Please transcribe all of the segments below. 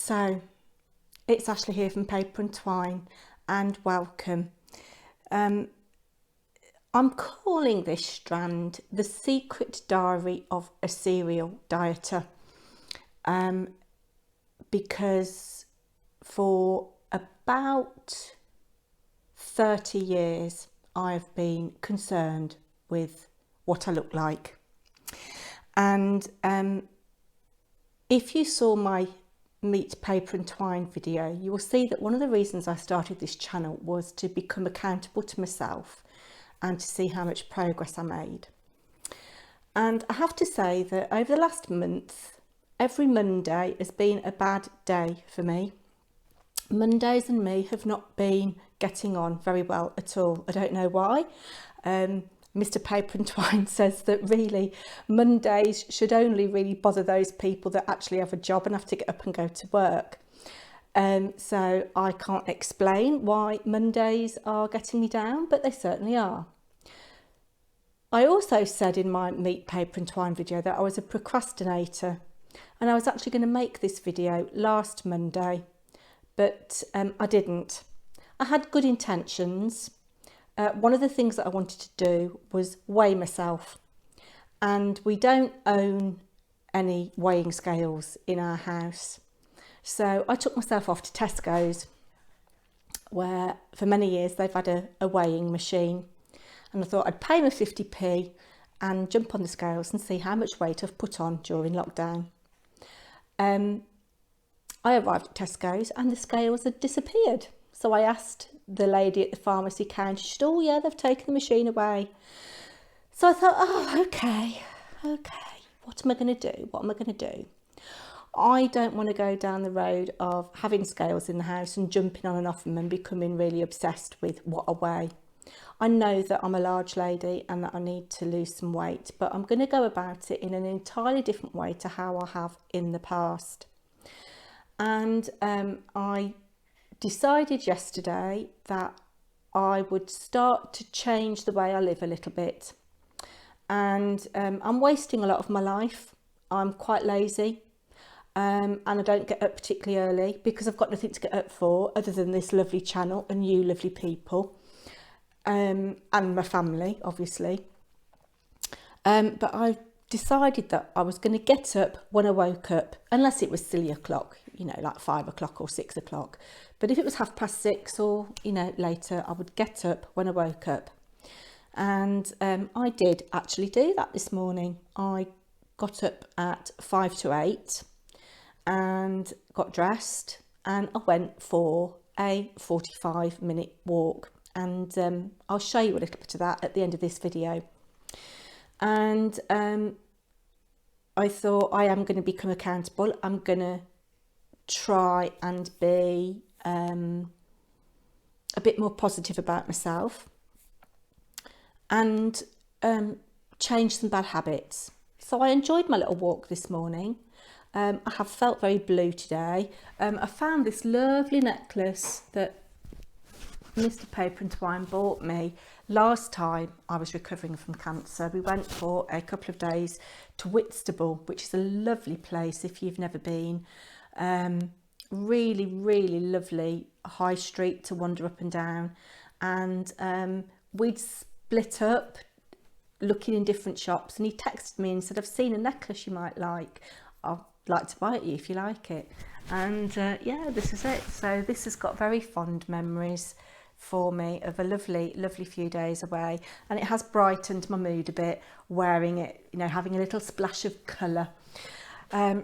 So, it's Ashley here from Paper&Twine, and welcome. I'm calling this strand The Secret Diary of a Serial Dieter, because for about 30 years I've been concerned with what I look like. And if you saw my Meet Paper and Twine video, you will see that one of the reasons I started this channel was to become accountable to myself and to see how much progress I made. And I have to say that over the last month, every Monday has been a bad day for me. Mondays and me have not been getting on very well at all. I don't know why. Mr. Paper and Twine says that really Mondays should only really bother those people that actually have a job and have to get up and go to work. So I can't explain why Mondays are getting me down, but they certainly are. I also said in my Meet Paper and Twine video that I was a procrastinator, and I was actually going to make this video last Monday, but I didn't. I had good intentions. One of the things that I wanted to do was weigh myself, and we don't own any weighing scales in our house. So I took myself off to Tesco's, where for many years they've had a weighing machine, and I thought I'd pay my 50p and jump on the scales and see how much weight I've put on during lockdown. I arrived at Tesco's and the scales had disappeared. So I asked the lady at the pharmacy counter, she said, oh yeah, they've taken the machine away. So I thought, oh, okay, what am I going to do? I don't want to go down the road of having scales in the house and jumping on and off them and becoming really obsessed with what I weigh. I know that I'm a large lady and that I need to lose some weight, but I'm going to go about it in an entirely different way to how I have in the past. And I decided yesterday that I would start to change the way I live a little bit. And I'm wasting a lot of my life. I'm quite lazy, and I don't get up particularly early because I've got nothing to get up for other than this lovely channel and you lovely people, and my family obviously. But I decided that I was going to get up when I woke up, unless it was silly o'clock, you know, like 5 o'clock or 6 o'clock. But if it was 6:30 or, you know, later, I would get up when I woke up. And I did actually do that this morning. I got up at 5 to 8 and got dressed, and I went for a 45-minute walk. And I'll show you a little bit of that at the end of this video. And I thought, I am going to become accountable. I'm going to try and be a bit more positive about myself and change some bad habits. So I enjoyed my little walk this morning. I have felt very blue today. I found this lovely necklace that Mr. Paper and Twine bought me last time I was recovering from cancer. We went for a couple of days to Whitstable, which is a lovely place if you've never been. Really, really lovely high street to wander up and down. And we'd split up looking in different shops, and he texted me and said, I've seen a necklace you might like. I'd like to buy it you if you like it. And yeah, this is it. So this has got very fond memories for me of a lovely few days away, and it has brightened my mood a bit wearing it, you know, having a little splash of colour.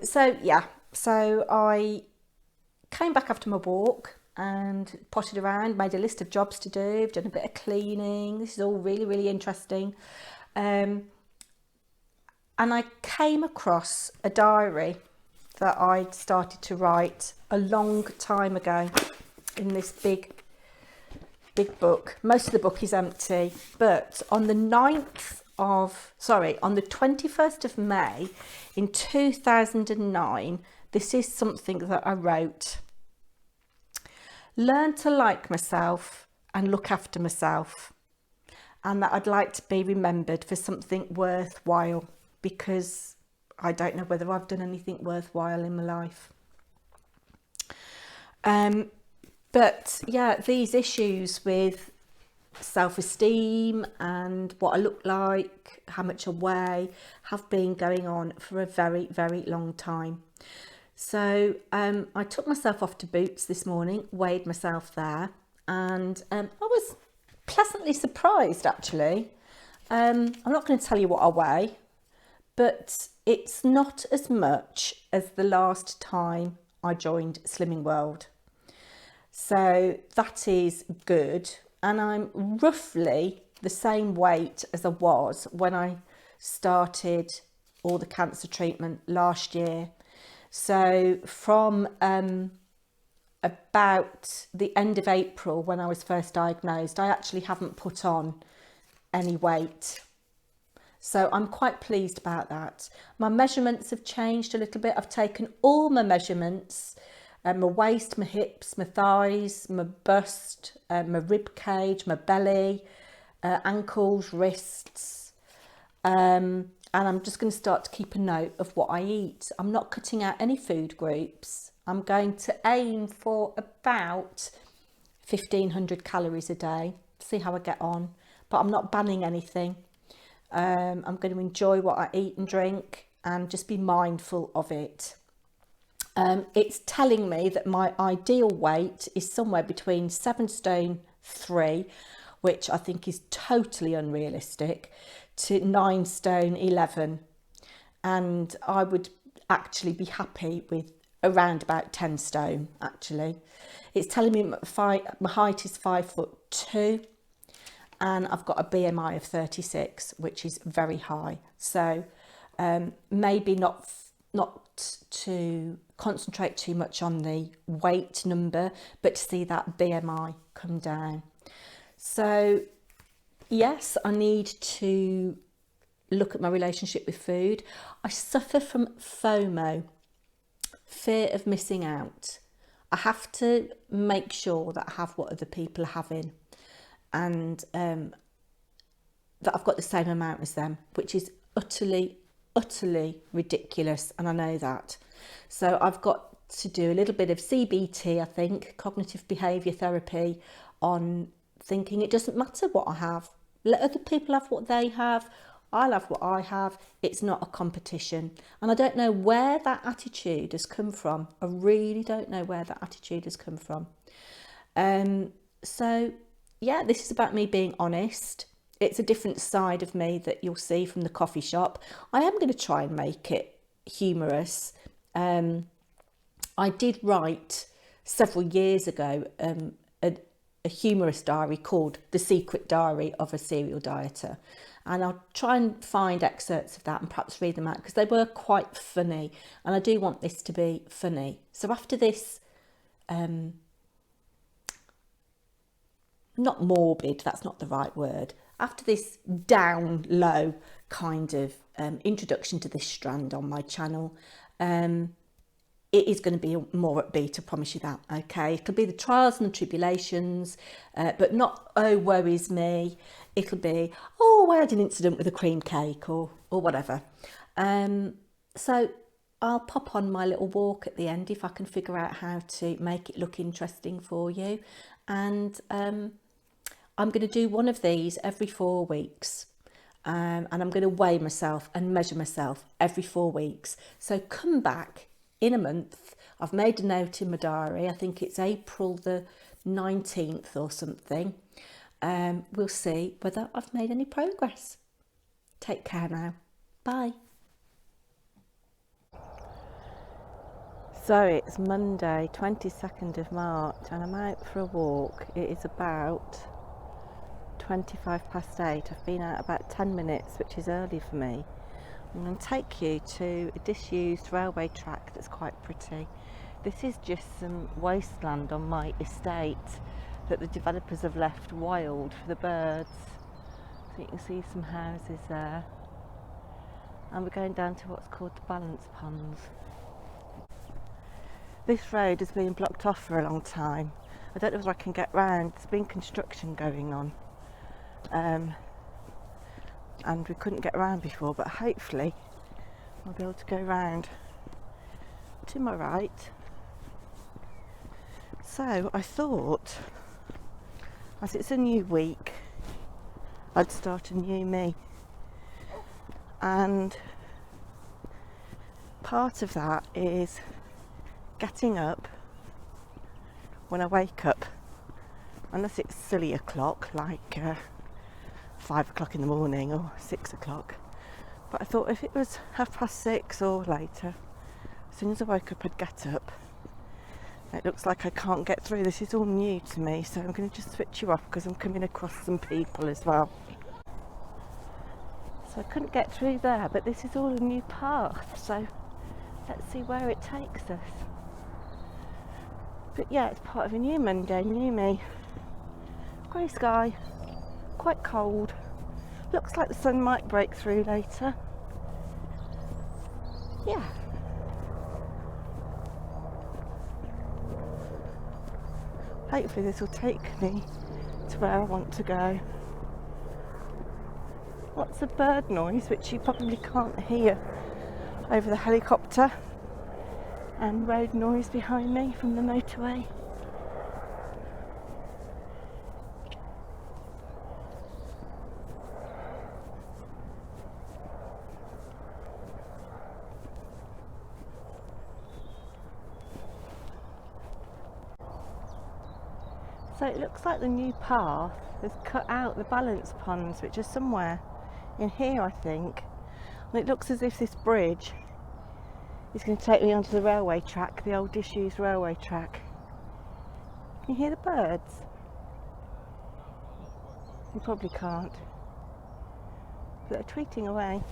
So yeah, so I came back after my walk and potted around, made a list of jobs to do, done a bit of cleaning. This is all really interesting. And I came across a diary that I'd started to write a long time ago in this big book. Most of the book is empty, but on the 21st of May in 2009, this is something that I wrote. Learn to like myself and look after myself, and that I'd like to be remembered for something worthwhile, because I don't know whether I've done anything worthwhile in my life. But yeah, these issues with self-esteem and what I look like, how much I weigh, have been going on for a very, very long time. So I took myself off to Boots this morning, weighed myself there, and I was pleasantly surprised actually. I'm not going to tell you what I weigh, but it's not as much as the last time I joined Slimming World. So that is good. And I'm roughly the same weight as I was when I started all the cancer treatment last year. So from about the end of April, when I was first diagnosed, I actually haven't put on any weight. So I'm quite pleased about that. My measurements have changed a little bit. I've taken all my measurements, my waist, my hips, my thighs, my bust, my rib cage, my belly, ankles, wrists. And I'm just going to start to keep a note of what I eat. I'm not cutting out any food groups. I'm going to aim for about 1,500 calories a day, see how I get on. But I'm not banning anything. I'm going to enjoy what I eat and drink and just be mindful of it. It's telling me that my ideal weight is somewhere between 7 stone 3, which I think is totally unrealistic, to 9 stone 11. And I would actually be happy with around about 10 stone actually. It's telling me my height is 5'2", and I've got a BMI of 36, which is very high. So maybe not to concentrate too much on the weight number, but to see that BMI come down. So yes, I need to look at my relationship with food. I suffer from FOMO, fear of missing out. I have to make sure that I have what other people are having, and that I've got the same amount as them, which is utterly ridiculous, and I know that. So I've got to do a little bit of CBT, I think, cognitive behaviour therapy, on thinking it doesn't matter what I have. Let other people have what they have. I'll have what I have. It's not a competition. And I don't know where that attitude has come from. I really don't know where that attitude has come from. So yeah, this is about me being honest. It's a different side of me that you'll see from the coffee shop. I am going to try and make it humorous. I did write several years ago a humorous diary called The Secret Diary of a Serial Dieter. And I'll try and find excerpts of that and perhaps read them out, because they were quite funny. And I do want this to be funny. So after this, not morbid, that's not the right word. After this down low kind of introduction to this strand on my channel, it is going to be more upbeat, I promise you that, okay? It'll be the trials and the tribulations, but not, oh, woe is me. It'll be, oh, I had an incident with a cream cake or whatever. So I'll pop on my little walk at the end if I can figure out how to make it look interesting for you. And I'm going to do one of these every 4 weeks. And I'm going to weigh myself and measure myself every 4 weeks. So come back in a month. I've made a note in my diary. I think it's April the 19th or something. We'll see whether I've made any progress. Take care now. Bye. So it's Monday, 22nd of March, and I'm out for a walk. It is about 8:25. I've been out about 10 minutes, which is early for me. I'm going to take you to a disused railway track that's quite pretty. This is just some wasteland on my estate that the developers have left wild for the birds. So you can see some houses there. And we're going down to what's called the balance ponds. This road has been blocked off for a long time. I don't know if I can get round. There's been construction going on. And we couldn't get around before, but hopefully I'll be able to go round. To my right So I thought, as it's a new week, I'd start a new me, and part of that is getting up when I wake up, unless it's silly o'clock like 5 o'clock in the morning or 6 o'clock. But I thought if it was 6:30 or later, as soon as I woke up I'd get up. It looks like I can't get through. This is all new to me, so I'm going to just switch you off because I'm coming across some people as well. So I couldn't get through there, but this is all a new path, so let's see where it takes us. But yeah, it's part of a new Monday, new me. Grey sky, quite cold. Looks like the sun might break through later. Yeah. Hopefully this will take me to where I want to go. Lots of bird noise, which you probably can't hear over the helicopter, and road noise behind me from the motorway. So it looks like the new path has cut out the balance ponds, which are somewhere in here, I think. And it looks as if this bridge is going to take me onto the railway track, the old disused railway track. Can you hear the birds? You probably can't, but they're tweeting away.